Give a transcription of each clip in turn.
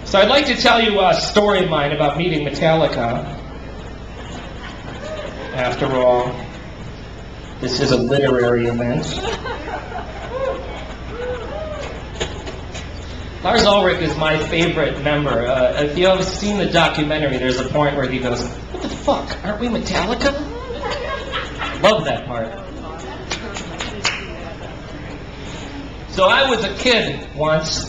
So I'd like to tell you a story of mine about meeting Metallica. After all, this is a literary event. Lars Ulrich is my favorite member. If you have seen the documentary, there's a point where he goes, "What the fuck? Aren't we Metallica?" Love that part. So I was a kid once,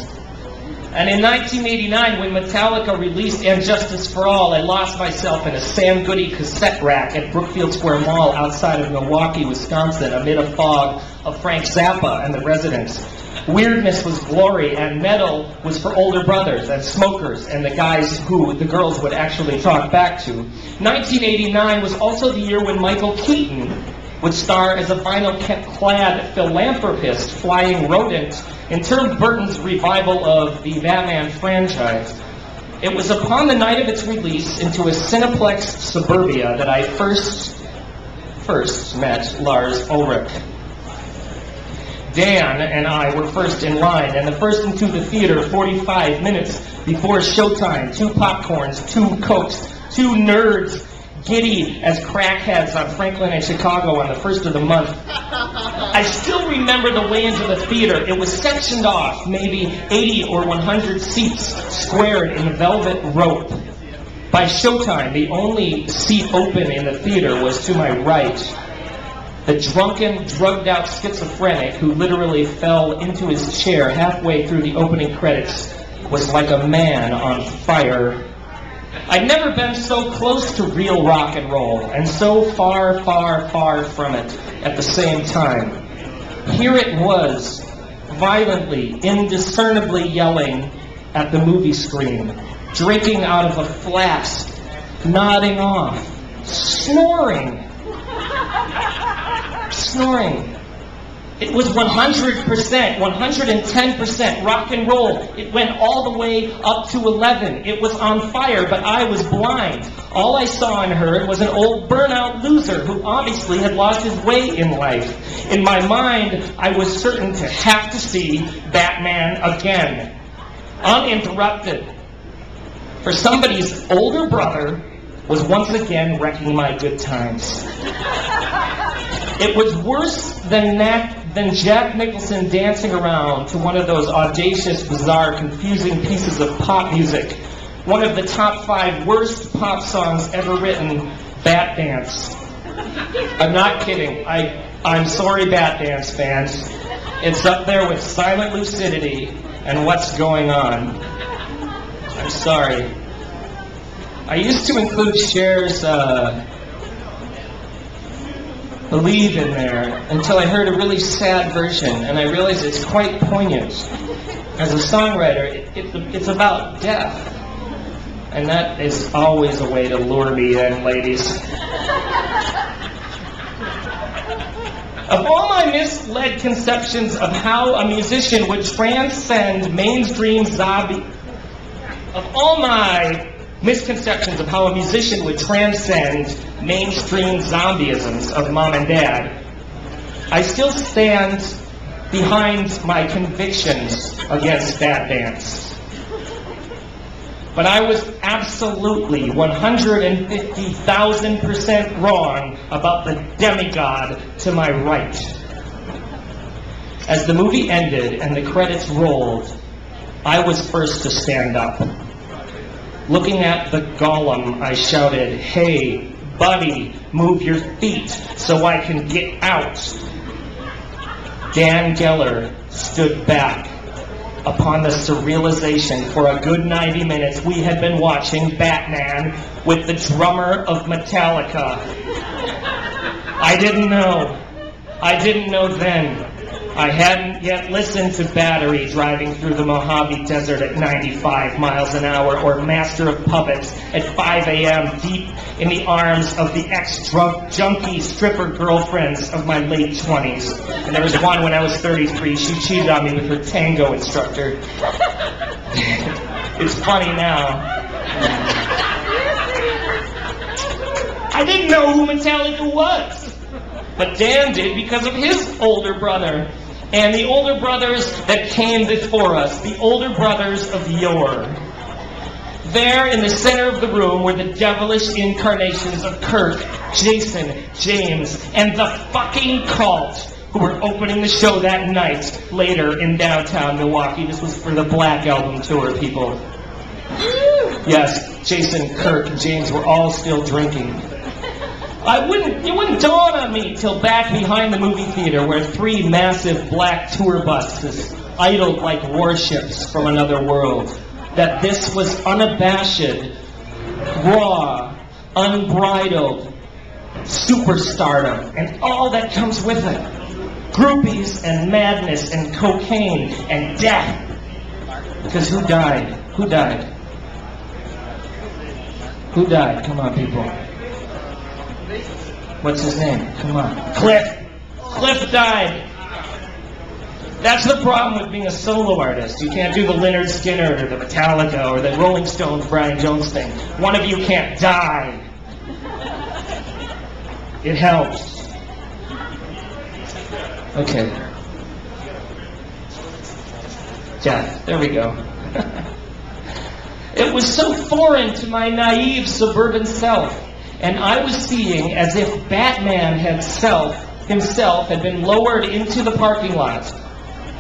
and in 1989, when Metallica released And Justice for All, I lost myself in a Sam Goody cassette rack at Brookfield Square Mall outside of Milwaukee, Wisconsin, amid a fog of Frank Zappa and the Residents. Weirdness was glory, and metal was for older brothers and smokers and the guys who the girls would actually talk back to. 1989 was also the year when Michael Keaton would star as a vinyl-clad philanthropist flying rodent in Tim Burton's revival of the Batman franchise. It was upon the night of its release into a Cineplex suburbia that I first met Lars Ulrich. Dan and I were first in line, and the first into the theater 45 minutes before showtime. 2 popcorns, 2 Cokes, 2 nerds, giddy as crackheads on Franklin and Chicago on the first of the month. I still remember the way into the theater. It was sectioned off, maybe 80 or 100 seats squared in velvet rope. By showtime, the only seat open in the theater was to my right. The drunken, drugged-out schizophrenic who literally fell into his chair halfway through the opening credits was like a man on fire. I'd never been so close to real rock and roll, and so far, far, far from it at the same time. Here it was, violently, indiscernibly yelling at the movie screen, drinking out of a flask, nodding off, snoring. It was 100%, 110% rock and roll. It went all the way up to 11. It was on fire, but I was blind. All I saw and heard was an old burnout loser who obviously had lost his way in life. In my mind, I was certain to have to see Batman again, uninterrupted. For somebody's older brother was once again wrecking my good times. It was worse than Jack Nicholson dancing around to one of those audacious, bizarre, confusing pieces of pop music. One of the top 5 worst pop songs ever written, Bat Dance. I'm not kidding. I'm sorry, Bat Dance fans. It's up there with Silent Lucidity and What's Going On. I'm sorry. I used to include Cher's Believe in there until I heard a really sad version, and I realized it's quite poignant. As a songwriter, it's about death, and that is always a way to lure me in, ladies. Of all my misled conceptions of how a musician would transcend mainstream zombie, of all my misconceptions of how a musician would transcend mainstream zombieisms of mom and dad, I still stand behind my convictions against Bat Dance. But I was absolutely 150,000% wrong about the demigod to my right. As the movie ended and the credits rolled, I was first to stand up. Looking at the golem, I shouted, "Hey, buddy, move your feet so I can get out." Dan Geller stood back. Upon the surrealization, for a good 90 minutes, we had been watching Batman with the drummer of Metallica. I didn't know. I didn't know then. I hadn't yet listened to Battery driving through the Mojave Desert at 95 miles an hour, or Master of Puppets at 5 a.m. deep in the arms of the ex-drunk, junkie stripper girlfriends of my late 20s. And there was one when I was 33. She cheated on me with her tango instructor. It's funny now. I didn't know who Metallica was. But Dan did because of his older brother. And the older brothers that came before us, the older brothers of yore. There in the center of the room were the devilish incarnations of Kirk, Jason, James, and the fucking Cult, who were opening the show that night later in downtown Milwaukee. This was for the Black Album tour, people. Yes, Jason, Kirk, and James were all still drinking. It wouldn't dawn on me till back behind the movie theater where 3 massive black tour buses idled like warships from another world, that this was unabashed, raw, unbridled superstardom and all that comes with it. Groupies and madness and cocaine and death. Because who died? Who died? Who died? Come on, people. What's his name? Come on. Cliff. Cliff died. That's the problem with being a solo artist. You can't do the Lynyrd Skynyrd or the Metallica or the Rolling Stones Brian Jones thing. One of you can't die. It helps. Okay. Death. There we go. It was so foreign to my naive suburban self, and I was seeing as if Batman himself had been lowered into the parking lot.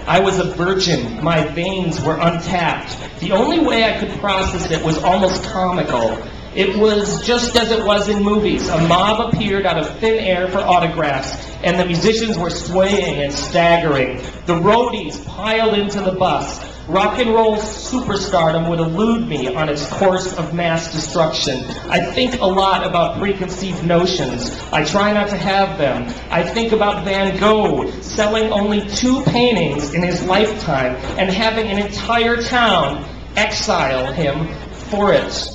I was a virgin. My veins were untapped. The only way I could process it was almost comical. It was just as it was in movies. A mob appeared out of thin air for autographs, and the musicians were swaying and staggering. The roadies piled into the bus. Rock and roll superstardom would elude me on its course of mass destruction. I think a lot about preconceived notions. I try not to have them. I think about Van Gogh selling only 2 paintings in his lifetime and having an entire town exile him for it.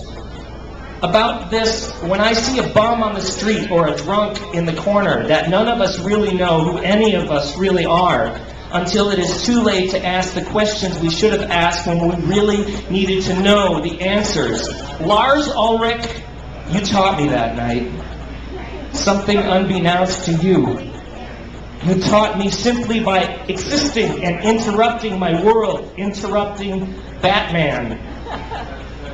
About this, when I see a bum on the street or a drunk in the corner, that none of us really know who any of us really are, until it is too late to ask the questions we should have asked when we really needed to know the answers. Lars Ulrich, you taught me that night. Something unbeknownst to you. You taught me simply by existing and interrupting my world, interrupting Batman,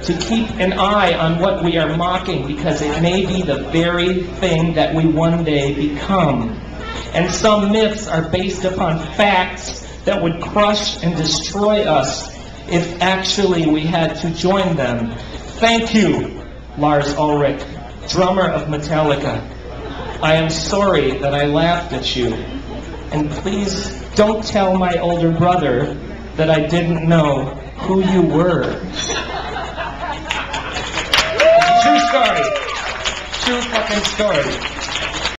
to keep an eye on what we are mocking, because it may be the very thing that we one day become. And some myths are based upon facts that would crush and destroy us if actually we had to join them. Thank you, Lars Ulrich, drummer of Metallica. I am sorry that I laughed at you. And please don't tell my older brother that I didn't know who you were. True story. True fucking story.